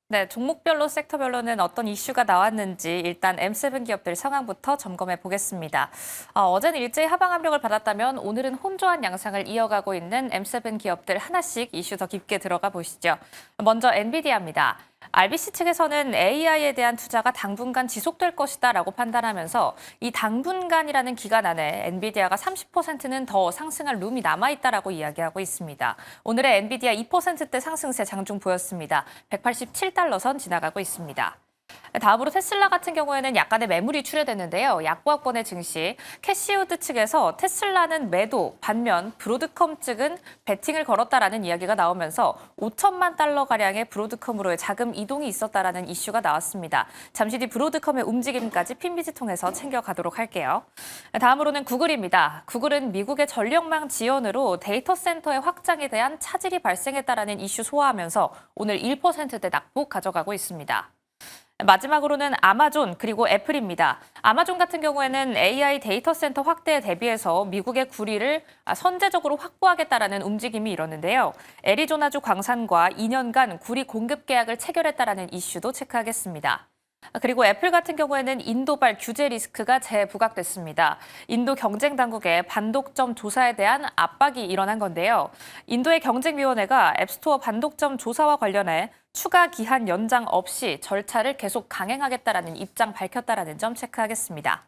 네, 종목별로 섹터별로는 어떤 이슈가 나왔는지 일단 M7 기업들 상황부터 점검해 보겠습니다. 어제는 일제히 하방 압력을 받았다면 오늘은 혼조한 양상을 이어가고 있는 M7 기업들 하나씩 이슈 더 깊게 들어가 보시죠. 먼저 엔비디아입니다. RBC 측에서는 AI에 대한 투자가 당분간 지속될 것이다라고 판단하면서 이 당분간이라는 기간 안에 엔비디아가 30%는 더 상승할 룸이 남아있다라고 이야기하고 있습니다. 오늘의 엔비디아 2%대 상승세 장중 보였습니다. 187달러 선 지나가고 있습니다. 다음으로 테슬라 같은 경우에는 약간의 매물이 출회됐는데요. 약보합권의 증시, 캐시우드 측에서 테슬라는 매도, 반면 브로드컴 측은 베팅을 걸었다라는 이야기가 나오면서 5천만 달러가량의 브로드컴으로의 자금 이동이 있었다라는 이슈가 나왔습니다. 잠시 뒤 브로드컴의 움직임까지 핀비지 통해서 챙겨가도록 할게요. 다음으로는 구글입니다. 구글은 미국의 전력망 지원으로 데이터 센터의 확장에 대한 차질이 발생했다라는 이슈 소화하면서 오늘 1%대 낙폭 가져가고 있습니다. 마지막으로는 아마존 그리고 애플입니다. 아마존 같은 경우에는 AI 데이터 센터 확대에 대비해서 미국의 구리를 선제적으로 확보하겠다라는 움직임이 일었는데요. 애리조나주 광산과 2년간 구리 공급 계약을 체결했다라는 이슈도 체크하겠습니다. 그리고 애플 같은 경우에는 인도발 규제 리스크가 재부각됐습니다. 인도 경쟁당국의 반독점 조사에 대한 압박이 일어난 건데요. 인도의 경쟁위원회가 앱스토어 반독점 조사와 관련해 추가 기한 연장 없이 절차를 계속 강행하겠다라는 입장 밝혔다라는 점 체크하겠습니다.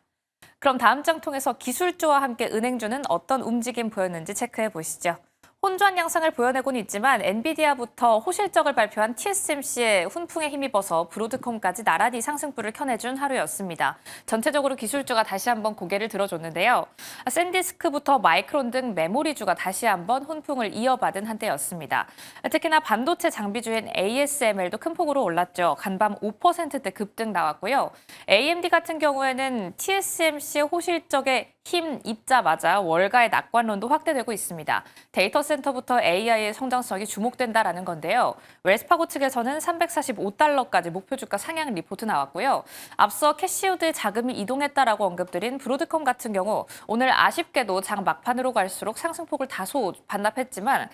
그럼 다음 장 통해서 기술주와 함께 은행주는 어떤 움직임 보였는지 체크해 보시죠. 혼조한 양상을 보여내고는 있지만 엔비디아부터 호실적을 발표한 TSMC의 훈풍에 힘입어서 브로드컴까지 나란히 상승불을 켜내준 하루였습니다. 전체적으로 기술주가 다시 한번 고개를 들어줬는데요. 샌디스크부터 마이크론 등 메모리주가 다시 한번 훈풍을 이어받은 한때였습니다. 특히나 반도체 장비주인 ASML도 큰 폭으로 올랐죠. 간밤 5%대 급등 나왔고요. AMD 같은 경우에는 TSMC의 호실적에 힘 입자마자 월가의 낙관론도 확대되고 있습니다. 데이터 센터부터 AI의 성장성이 주목된다라는 건데요. 웰스파고 측에서는 345달러까지 목표 주가 상향 리포트 나왔고요. 앞서 캐시우드의 자금이 이동했다라고 언급드린 브로드컴 같은 경우 오늘 아쉽게도 장 막판으로 갈수록 상승폭을 다소 반납했지만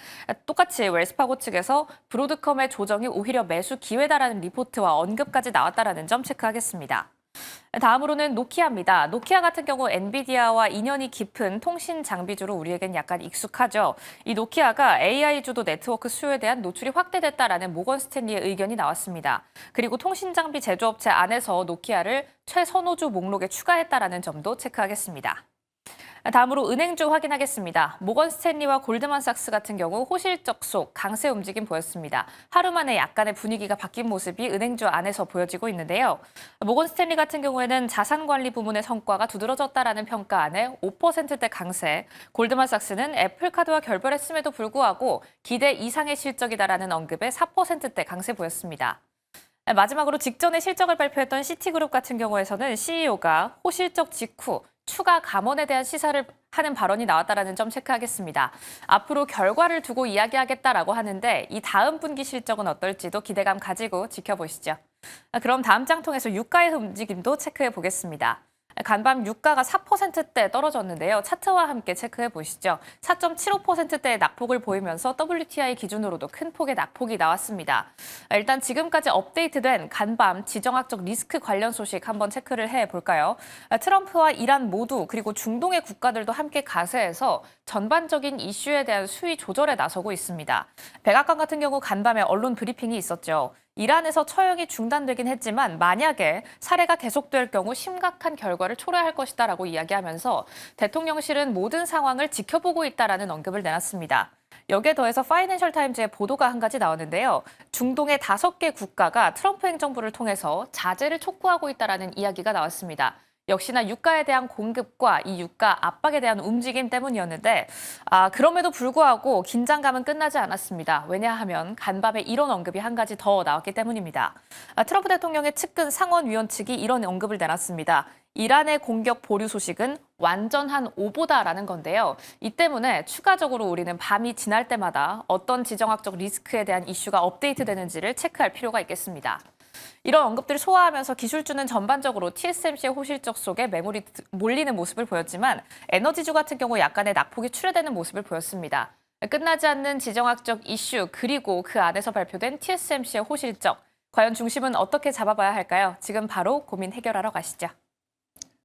똑같이 웰스파고 측에서 브로드컴의 조정이 오히려 매수 기회다라는 리포트와 언급까지 나왔다라는 점 체크하겠습니다. 다음으로는 노키아입니다. 노키아 같은 경우 엔비디아와 인연이 깊은 통신 장비주로 우리에겐 약간 익숙하죠. 이 노키아가 AI 주도 네트워크 수요에 대한 노출이 확대됐다라는 모건 스탠리의 의견이 나왔습니다. 그리고 통신 장비 제조업체 안에서 노키아를 최선호주 목록에 추가했다라는 점도 체크하겠습니다. 다음으로 은행주 확인하겠습니다. 모건 스탠리와 골드만삭스 같은 경우 호실적 속 강세 움직임 보였습니다. 하루 만에 약간의 분위기가 바뀐 모습이 은행주 안에서 보여지고 있는데요. 모건 스탠리 같은 경우에는 자산관리 부문의 성과가 두드러졌다라는 평가 안에 5%대 강세, 골드만삭스는 애플카드와 결별했음에도 불구하고 기대 이상의 실적이다라는 언급에 4%대 강세 보였습니다. 마지막으로 직전에 실적을 발표했던 시티그룹 같은 경우에서는 CEO가 호실적 직후 추가 감원에 대한 시사를 하는 발언이 나왔다라는 점 체크하겠습니다. 앞으로 결과를 두고 이야기하겠다라고 하는데 이 다음 분기 실적은 어떨지도 기대감 가지고 지켜보시죠. 그럼 다음 장 통해서 유가의 움직임도 체크해 보겠습니다. 간밤 유가가 4%대 떨어졌는데요. 차트와 함께 체크해 보시죠. 4.75%대의 낙폭을 보이면서 WTI 기준으로도 큰 폭의 낙폭이 나왔습니다. 일단 지금까지 업데이트된 간밤 지정학적 리스크 관련 소식 한번 체크를 해볼까요? 트럼프와 이란 모두 그리고 중동의 국가들도 함께 가세해서 전반적인 이슈에 대한 수위 조절에 나서고 있습니다. 백악관 같은 경우 간밤에 언론 브리핑이 있었죠. 이란에서 처형이 중단되긴 했지만 만약에 살해가 계속될 경우 심각한 결과를 초래할 것이다라고 이야기하면서 대통령실은 모든 상황을 지켜보고 있다라는 언급을 내놨습니다. 여기에 더해서 파이낸셜 타임즈의 보도가 한 가지 나왔는데요. 중동의 5개 국가가 트럼프 행정부를 통해서 자제를 촉구하고 있다라는 이야기가 나왔습니다. 역시나 유가에 대한 공급과 이 유가 압박에 대한 움직임 때문이었는데 그럼에도 불구하고 긴장감은 끝나지 않았습니다. 왜냐하면 간밤에 이런 언급이 한 가지 더 나왔기 때문입니다. 트럼프 대통령의 측근 상원위원 측이 이런 언급을 내놨습니다. 이란의 공격 보류 소식은 완전한 오보다라는 건데요. 이 때문에 추가적으로 우리는 밤이 지날 때마다 어떤 지정학적 리스크에 대한 이슈가 업데이트되는지를 체크할 필요가 있겠습니다. 이런 언급들을 소화하면서 기술주는 전반적으로 TSMC의 호실적 속에 매물이 몰리는 모습을 보였지만 에너지주 같은 경우 약간의 낙폭이 출회되는 모습을 보였습니다. 끝나지 않는 지정학적 이슈 그리고 그 안에서 발표된 TSMC의 호실적, 과연 중심은 어떻게 잡아봐야 할까요? 지금 바로 고민 해결하러 가시죠.